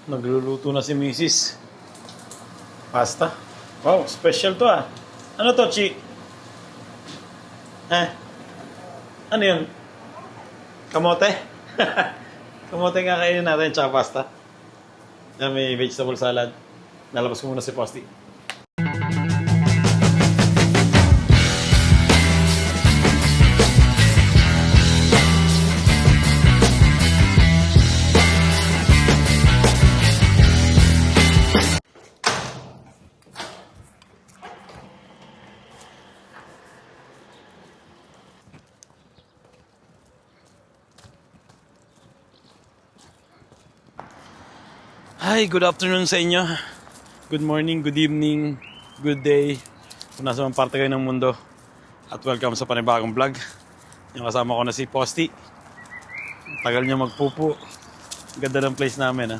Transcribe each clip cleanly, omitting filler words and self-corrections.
Nagluluto na si Mrs. Pasta. Wow, special to ah. Ano to, Chi? Ano yun? Kamote? Kamote nga kainin natin, tsaka pasta. May vegetable salad. Nalabas ko muna si Posti. Hi, good afternoon sa inyo. Good morning, good evening, good day. Kung nasa mang parte kayo ng mundo. At welcome sa panibagong vlog. Yung kasama ko na si Posti. Tagal niya magpupo. Ganda ng place namin ha.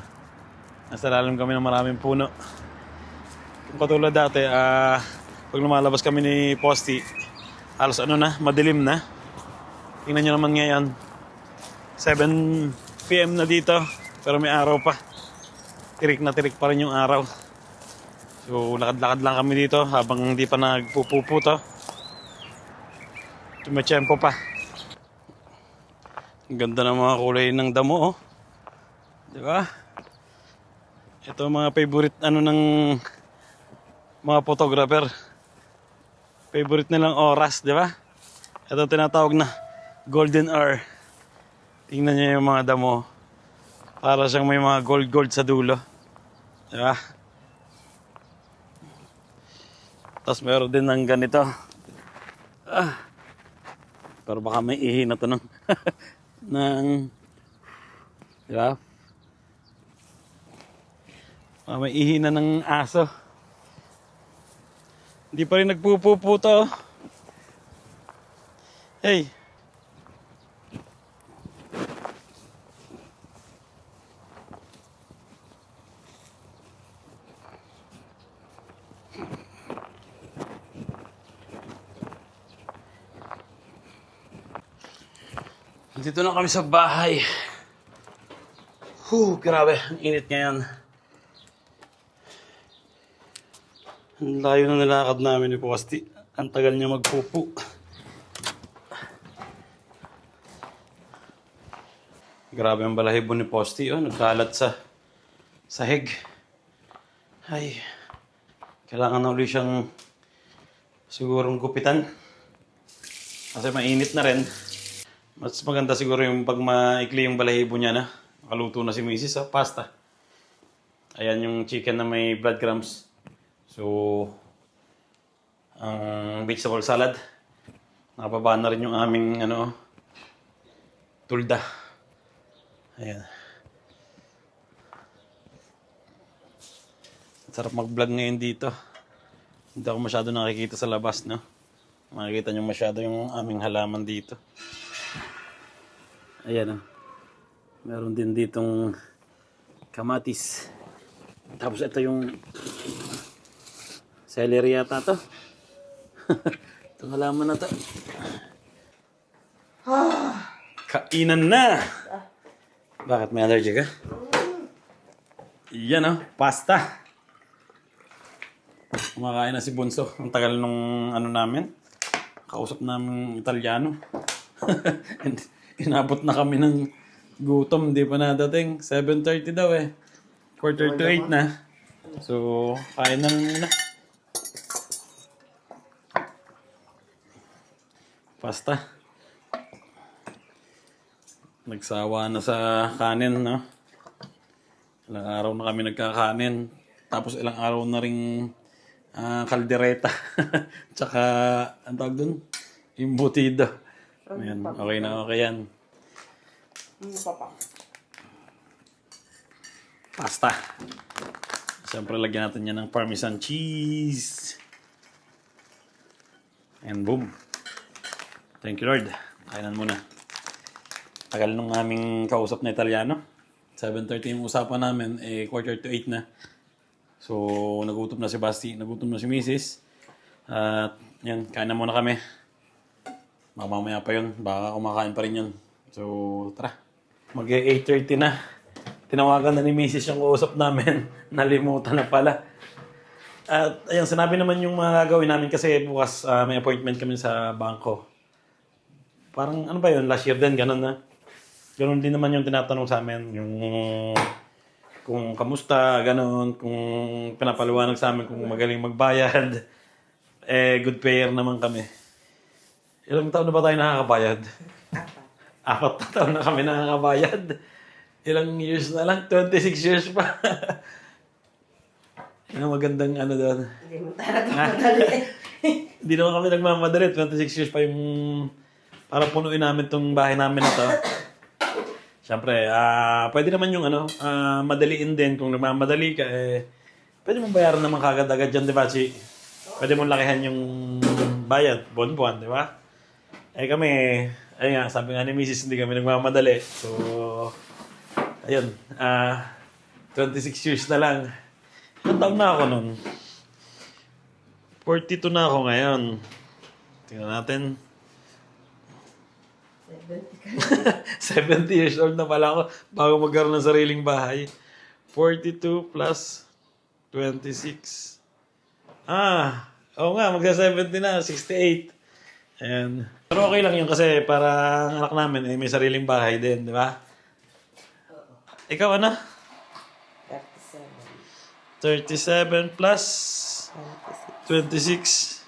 Nasa lalim kami ng maraming puno. Kung katulad dati, pag lumalabas kami ni Posti, halos madilim na. Tingnan nyo naman ngayon, 7 PM na dito, pero may araw pa. Tirik na tirik pa rin yung araw. So lakad-lakad lang kami dito habang hindi pa nagpupupo to. Tumatsyempo pa. Ang ganda ng mga kulay ng damo, oh. Diba? Ito ang mga favorite ng mga photographer. Favorite nilang oras, diba? Ito tinatawag na golden hour. Tingnan niyo yung mga damo. Para siyang may mga gold sa dulo. Diba? Tapos meron din ng ganito. Pero baka may ihi na to ng diba? Baka may ihi na ng aso. Hindi pa rin nagpupupo to. Hey. Dito na kami sa bahay. Grabe, ang init ngayon. Ang layo na nilakad namin ni Posti. Ang tagal niya magpupo. Grabe ang balahibo ni Posti, oh. Nagkalat sa sahig. Ay, kailangan na ulit siyang sigurong gupitan. Kasi mainit na rin. Mas maganda siguro yung pag maikli yung balahibo niya na. Nakaluto na si Mrs. Pasta. Ayan yung chicken na may breadcrumbs. So, ang vegetable salad. Nakababa na rin yung aming tulda. Ayan. Sarap mag-vlog ngayon dito. Hindi ako masyado nakikita sa labas, no? Makikita nyo masyado yung aming halaman dito. Ayan, oh. Meron din ditong kamatis. Tapos ito yung celery yata to. Itong halaman na to. Kainan na! Bakit, may allergy ka? Yan, oh, pasta. Kumakain na si Bunso. Ang tagal nung namin. Kausap namin Italiano. Inabot na kami ng gutom. Hindi pa nadating. 7:30 daw eh. 7:45 na. So, kain na muna. Pasta. Nagsawa na sa kanin, no? Ilang araw na kami nagkakanin. Tapos ilang araw na ring kaldereta. Tsaka, ang tawag dun? Embutido. Ayan, okay na okay yan. Pasta. Siyempre lagyan natin yan ng parmesan cheese. And boom. Thank you Lord. Kainan muna. Tagal nung aming kausap na Italiano. 7:30 yung usapan namin, 7:45 na. So, nagutom na si Basti, nagutom na si Mrs. At yan, kain na muna kami. Mamaya pa yun, baka kumakain pa rin yun. So, tara. Mag-8:30 na. tinawagan na ni Mrs. yung kausap namin. Nalimutan na pala. At ayun, sinabi naman yung mga gagawin namin kasi bukas may appointment kami sa bangko. Parang ano ba yun? Last year din, ganun na. Ganun din naman yung tinatanong sa amin. Yung kung kamusta, ganun. Kung pinapaliwanag sa amin kung magaling magbayad. Good payer naman kami. Ilang taon na ba tayo nakakabayad? 4 na taon na kami nakakabayad. Ilang years na lang? 26 years pa. Yung magandang ano doon. Hindi mo talaga madali. Hindi naman kami nagmamadali. 26 years pa yung para punuin namin tong bahay namin na to. Siyempre, pwede naman yung madaliin din. Kung nagmamadali ka, pwede mong bayaran naman kagad-agad dyan, di ba, Chi? Pwede mong lakihan yung bayad, buwan-buwan, di ba? Kami, ayun nga, sabi nga ni Mrs. hindi kami nagmamadali. So, ayun, 26 years na lang. Ilang taon na ako nun? 42 na ako ngayon. Tingnan natin. 70 years old na pala ako bago magkaroon ng sariling bahay. 42 plus 26. Oo nga, magsa-70 na, 68. Ayan. Pero okay lang yun kasi para ang anak namin may sariling bahay din, di ba? Ikaw ano? 37 plus 26.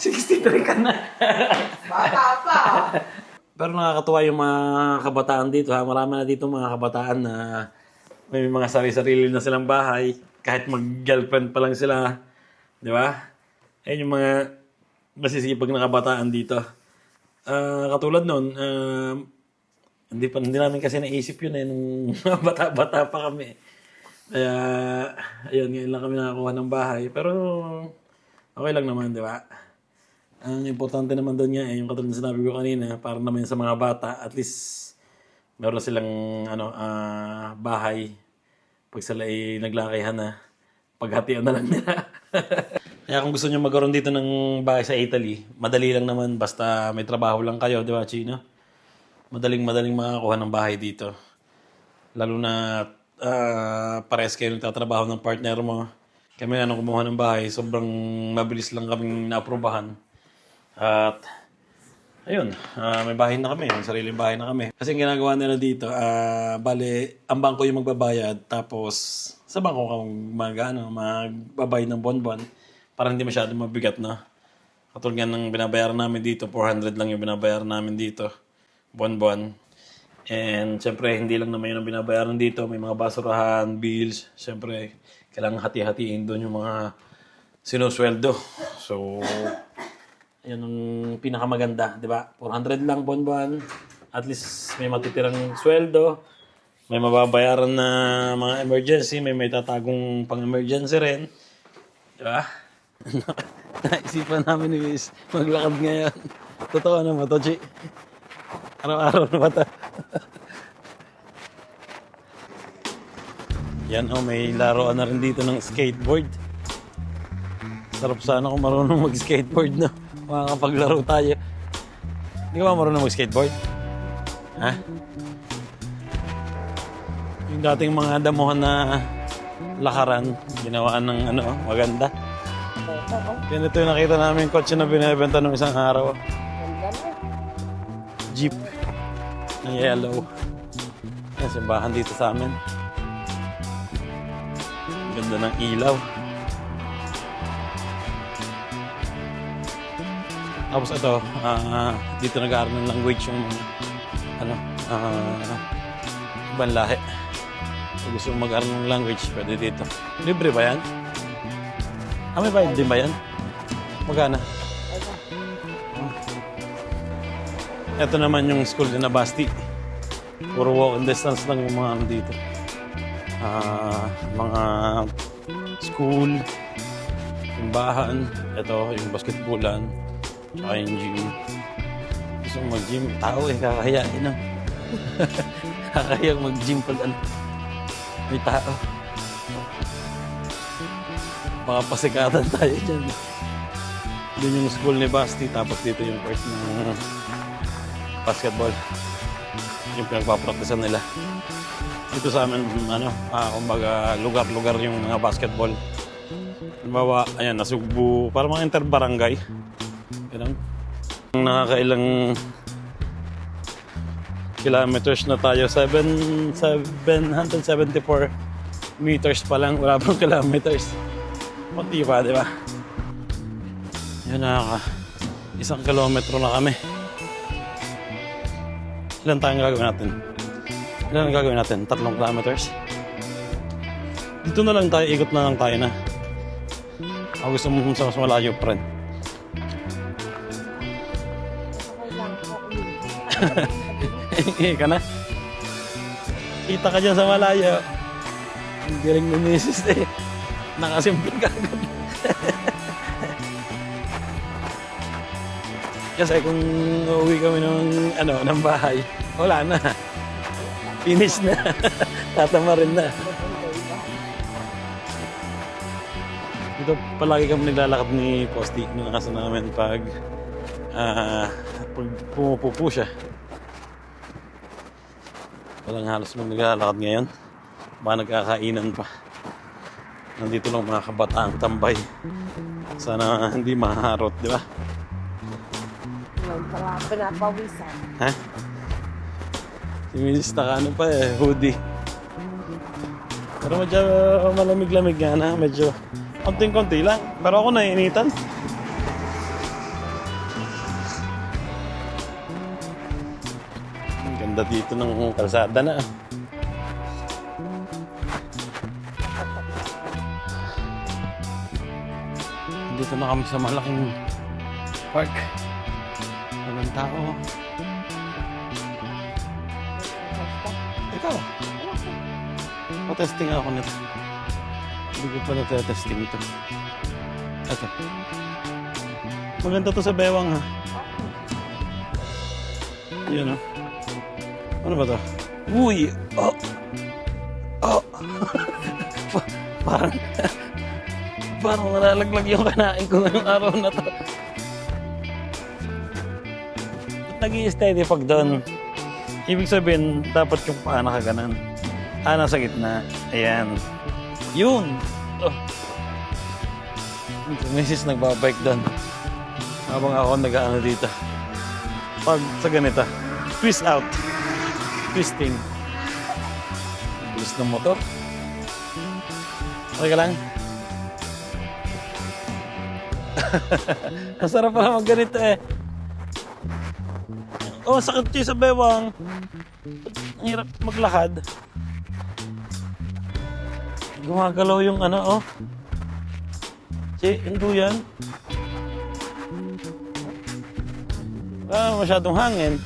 63 ka na. Bata pa. Pero nakakatuwa yung mga kabataan dito. Marami na dito mga kabataan na may mga sarili-sarili na silang bahay. Kahit mag-girlfriend pa lang sila. Di ba? Ayun yung mga masisipag na kabataan dito. Katulad nun, hindi namin kasi naisip yun nung bata-bata pa kami. Kaya, ayun, ngayon lang kami nakakuha ng bahay. Pero, okay lang naman, di ba? Ang importante naman doon nga, yung katulad na sinabi ko kanina, para naman sa mga bata, at least, meron silang, bahay. Pag sila ay naglakihan na, paghatian na lang nila. Kaya kung gusto nyo magkaroon dito ng bahay sa Italy, madali lang naman, basta may trabaho lang kayo, di ba, Chino? Madaling makakuha ng bahay dito. Lalo na pares kayo nagtatrabaho ng partner mo. Kami kumuha ng bahay, sobrang mabilis lang kaming naaprubahan. At ayun, may bahay na kami, may sariling bahay na kami. Kasi ang ginagawa nila dito, bale, ang bangko yung magbabayad, tapos sa bangko ka magbabayad ng buwan-buwan para hindi masyado mabigat na. Katulad nga ng binabayaran namin dito, 400 lang yung binabayaran namin dito, buwan-buwan. And syempre, hindi lang naman yun ang binabayaran dito. May mga basurahan, bills. Syempre, kailangan hati-hatiin doon yung mga sinusweldo. So, yan ang pinakamaganda, di ba? 400 lang buwan-buwan. At least may matitirang sweldo. May mababayaran na mga emergency. May tatagong pang-emergency rin. Di ba? Naisipan namin ni Miss maglakad ngayon. Totoo naman to, Chi. Araw-araw na ba ito? Yan may laruan na rin dito ng skateboard. Sarap sana kung marunong mag-skateboard, no? Makakapaglaro tayo. Hindi ka ba marunong mag-skateboard? Ha? Yung dating mga damuhan na lakaran, ginawaan ng maganda. Ganito yung nakita namin kotse na binibenta nung isang araw. Jeep na yellow. Yan, simbahan dito sa amin. Ganda ng ilaw. Tapos ito, dito nag-aaral ng language yung ibang lahi. Kung gusto mong mag-aaral ng language, pwede dito. Libre ba yan? May bayad din ba yan? Magana? Ito naman yung school din na Basti. Puro walk-in distance lang yung mga dito. Mga school, simbahan, ito yung basketballan, saka yung gym. Gusto mong mag-gym, tao kakahiyain na. Kakahiyang mag-gym pag may tao. Baka pasikatan tayo dyan. Doon yung school ni Basti, tapos dito yung court ng basketball. Yung pinagpapraktisan nila. dito sa amin, ano, kumbaga lugar-lugar yung mga basketball. Halimbawa, ayan, Nasugbu, parang mga interbarangay. Ganun. Nakakailang kilometers na tayo, 774 meters pa lang, wala pang kilometers. Kunti pa, di ba? Yun, 1 kilometro na kami. Ilan tayong gagawin natin? Ilan ang gagawin natin? 3 kilometers? Dito na lang tayo, ikot na lang tayo na. Ako gusto mo sa mas malayo pa rin. Ka na? Kita ka dyan sa malayo. Ang galing ng misis eh. Nakasimple ka agad. Kasi kung uuwi kami ng bahay, wala na. Finish na. Tatama rin na. Dito palagi kami naglalakad ni Posti nung nakasa namin pag pumupupo siya. Walang halos mong naglalakad ngayon. Baka nagkakainan pa. Nandito lang mga kabataang tambay. Sana hindi maharot, di ba? Para pinapawisan. Ha? Si Mrs. ano pa eh, hoodie. Pero medyo malamig-lamig nga na. Medyo konting-konti lang. Pero ako naiinitan. Ang ganda dito ng kalsada na. Dito na kami sa malaking park. Walang tao. Ikaw. Pa-testing ako nito. Hindi ko pa na-testing ito. Ito. Maganda to sa bewang ha. Yan o. Ano ba to? Uy! Oh! Oh! Parang nalalaglag yung kanain ko ngayong araw na to. Nag-i-steady pag doon. Ibig sabihin, dapat yung paa nakaganan. Nasa gitna. Ayan. Yun! Oh. Si Mrs. nagbabike doon. Habang ako nag-ano dito. Pag sa ganito, twist out. Twisting. Bilis ng motor. Okay ka lang? Masarap pala mag ganito eh. Oh, sakit siya sa bewang. Ang hirap maglakad. Gumagalaw yung ano, oh. Hindi yan. Masyadong hangin.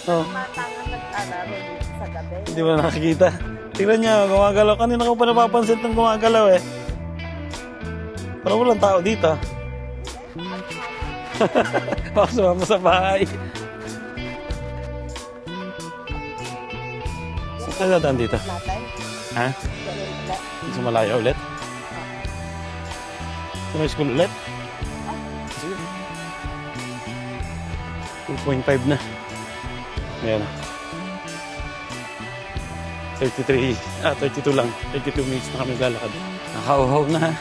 Oh. Matangan nag-alaro dito sa gabi. Hindi mo nakakita. Tingnan niya, gumagalaw. Kanina ko pa napapansin ng gumagalaw eh. Parang walang tao dito. Ako sumama sa bahay. Saan tayo dadaan dito? Natin. Ha? Sa Malaya ulit? Sa may school ulit? Sige. 2.5 na. Ayan. 32 lang. 32 minutes na kami lalakad. Nakauhaw na ha.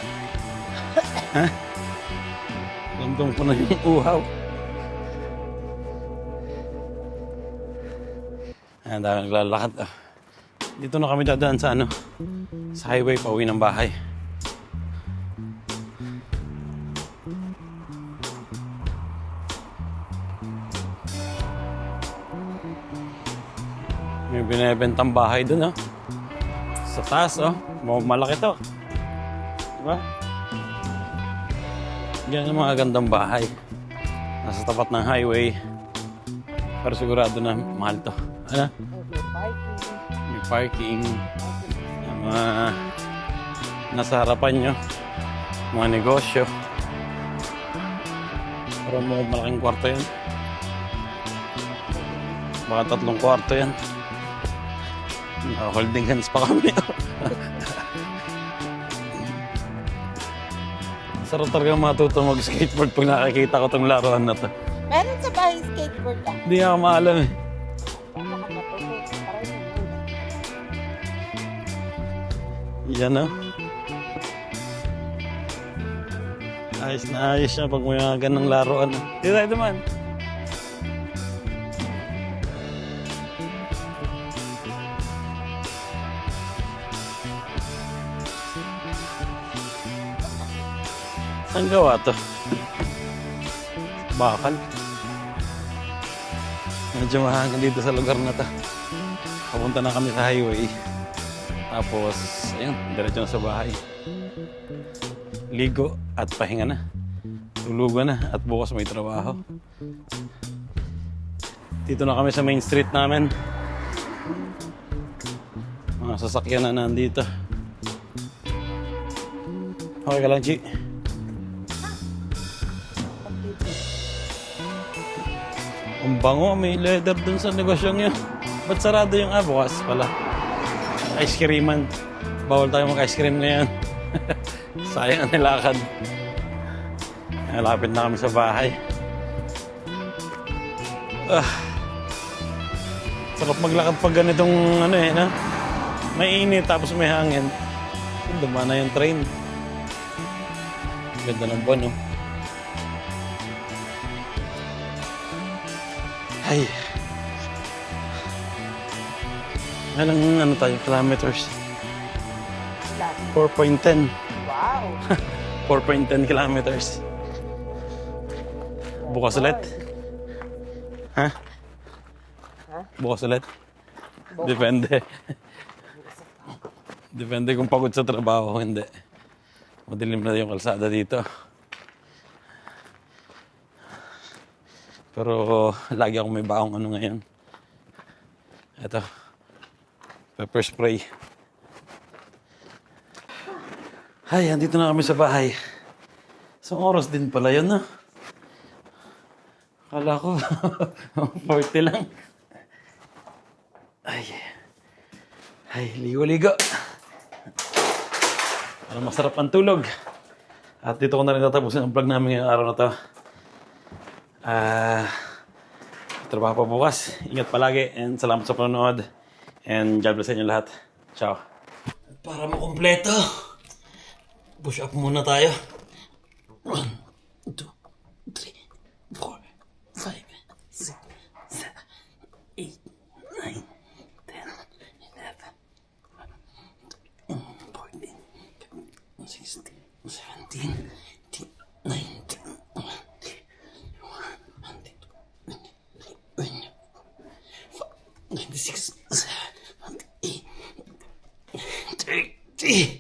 Ha? Landong ko na yung uhaw. Ayan, dahil naglalakad. Dito na kami dadaan sa sa highway pa uwi ng bahay. May binibentang bahay dun, oh. Sa taas, oh. Malaki to. Diba? Yan ang mga gandang bahay. Nasa tapat ng highway. Pero sigurado na mahal to. Ano? May parking. Mga nasa harapan nyo. Mga negosyo. Pero mga malaking kwarto yan. Mga 3 kwarto yan. Holding hands pa kami. Sarap talaga matuto mag-skateboard pag nakikita ko itong laruan na to. Meron sa bahay skateboard ah. Hindi ako maalam eh. Yan o. Ayos na ayos siya pag may mga ganang laruan. Dito tayo naman. Saan gawa to? Bakal. Medyo mahangin dito sa lugar na to. Papunta na kami sa highway. Tapos, ayun, diretso na sa bahay. Ligo at pahinga na. Tulugan na at bukas may trabaho. Dito na kami sa main street namin. Mga sasakyan na nandito. Okay ka lang, Chi? Ang bango, may leather dun sa negosyong yun. Ba't sarado yung bukas pala? Ice creaman. Bawal tayo mag-ice cream ngayon. Sayang ang nilakad. Malapit na kami sa bahay. Sarap maglakad pag ganitong no? May init tapos may hangin. Dumaan na yung train. Ganda ng buwan, no? Ay. Anong tayo? Kilometers? 4.10. Wow! 4.10 kilometers. Bukas ulit? Ha? Bukas ulit? Depende. Depende kung pagod sa trabaho o hindi. Madilim na yung kalsada dito. Pero lagi akong may baong ngayon. Ito. Pepper spray. Ay, andito na kami sa bahay. Isang oras din pala yun, no? Akala ko, 40 lang. Ay, ligo-ligo. Para masarap ang tulog. At dito ko na rin tatapusin ang vlog namin ngayong araw na to. Trabaho pa bukas. Ingat palagi and salamat sa panonood. And God bless sa inyo lahat. Ciao. Para makumpleto, push up muna tayo. 1, 2, 3, 4, 5, 6, 7, 8, 9, 10, 11, 14, 16, 17, 19, 26, 28, 30.